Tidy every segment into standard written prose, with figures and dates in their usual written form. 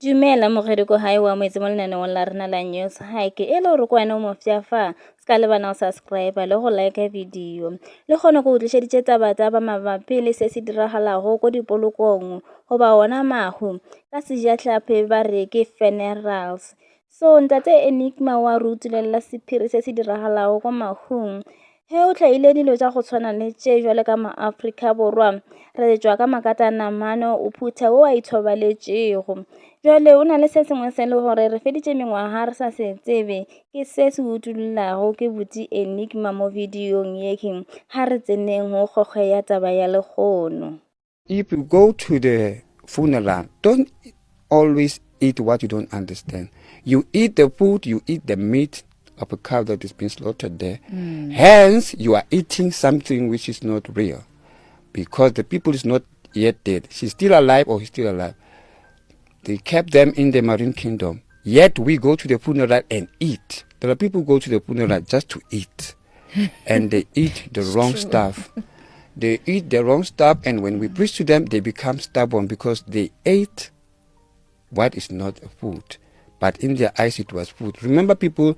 Dumela mogedi ko hae wa moetse mo lenaneong la rena la news hike e le gore ko wena o mofia fa ska lebana o subscribe le go like video le gone go tlišeditše taba ba mabapi le se se diragalago ko dipolokong go ba ona mahu ka sejatlhapi ba re ke funerals. So ntate Enigma wa rutulela sephiri se se diragalago ko mahung he o tlhaile dilo tša go tshwana le tše jwale ka maAfrika Borwa re tšwa ka makata namano o phutha o a ithobaletšego jwale o na le se sengwe se le gore re feditše mengwaga re sa se tsebe ke se se utullago ke buti Enigma mo videong yeke ha re tseneng go kgokge ya taba ya lekgono. If you go to the funeral, don't always eat what you don't understand. You eat the food, you eat the meat of a cow that is being slaughtered there. Hence, you are eating something which is not real. Because the people is not yet dead. She's still alive or he's still alive. They kept them in the marine kingdom. Yet we go to the funeral and eat. There are people who go to the funeral just to eat. And they eat the wrong stuff. They eat the wrong stuff, and when we preach to them, they become stubborn because they ate what is not food. But in their eyes, it was food. Remember, people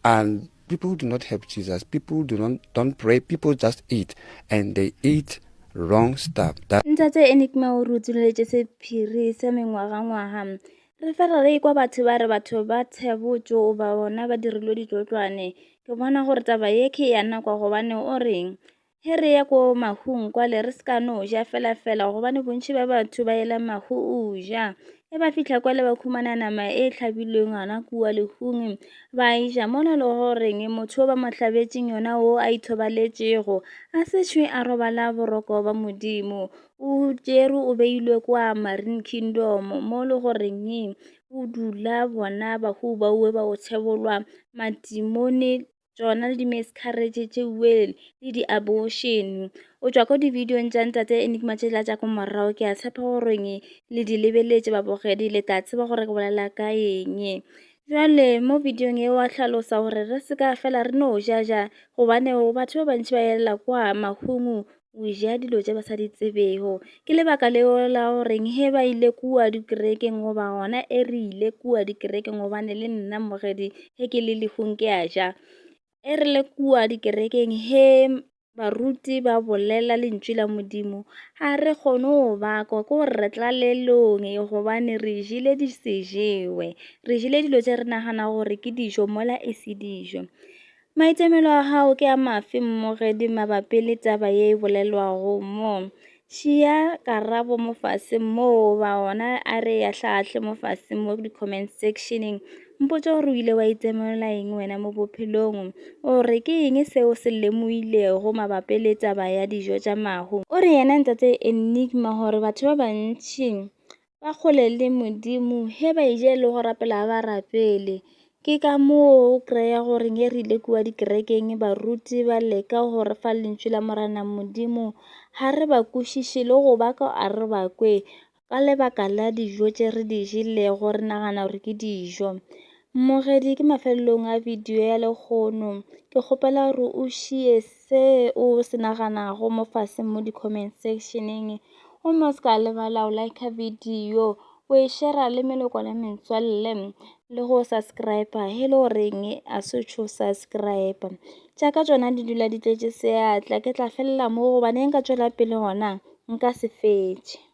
who do not have Jesus, people don't pray, people just eat, and they eat wrong stuff. Ntate Enigma o rutuletše sephiri se mengwagangwaga re fela re kwa batho ba re batho ba tshebotšo o ba bona ba dirilwe ditlotlwane ke bona gore taba ye ke ya nakwa gobane o reng he re ya ko mahung kwa le re ska no ja fela gobane bontši ba batho ba ela mahu o ja e ba fihla kwa le ba khumana nama e tlhabilweng ana kua lehung ba ja mona le goreng motho ba mohlabetšeng yona o a ithobaletšego a setšwe a robala boroko ba modimo o tšere o beilwe kwa marine kingdom mo le goreng o dula bona bahu ba uwe ba o tshebolwa matimone tsona le di-miscarriage tšeuwe le di-abortion o tšwa ko di-videong tša ntate Enigma tšela tša ko morago ke a tshepa goreng le di lebeletše babogedi le tla tseba gore ke bolela ka eng jwale mo videong e wa tlhalosa gore re se ka fela re no jaja gobane batho ba bantši ba elela kwa mahung o ja dilo tše ba sa di tsebego ke lebaka leo la goreng he ba ile kua dikerekeng goba gona e re ile kua dikerekeng gobane le nna mogedi he ke le lehung ke a ja e re le kua dikerekeng he baruti ba bolela lentswe la modimo ha re kgone go bakwa ke gore re tla lelong gobane re jile di se jewe re jile dilo tše re nagana gore ke dijo mola e se dijo maitemelo a hao ke a mafe mmogedi mabapi le taba ye e bolelwago mo šia karabo mo fase mo ba ona a re ya hlahle mo fase mo di-comment sectioneng mpotse gore o ile wa itemelela eng wena mo bophelong o re ke eng seo se lemoilego mabapi le taba ya dijo tša mahu o re yena ntate Enigma gore batho ba bantši ba kgole le modimo he ba ije le go rapela ba rapele ke ka moo o kry-a gore e rile kua dikerekeng baruti ba leka gore fa lentswe la morana modimo ha re ba kwešiše le go baka a re ba kwe ka lebaka la dijo tše re di jelego re nagana gore ke dijo mogedi ke mafelelong a video ya lekgono ke kgopela gore o šie se o se naganago mo fase mo di-comment sectioneng o mo se ka lebala o like video o e share le meloko le metswalle le go subscribe he le goreng a se tšho subscribe tša ka tšona di dula di tletše seatla ke tla felela mo gobane nka tšwela pele gona nka se fetše.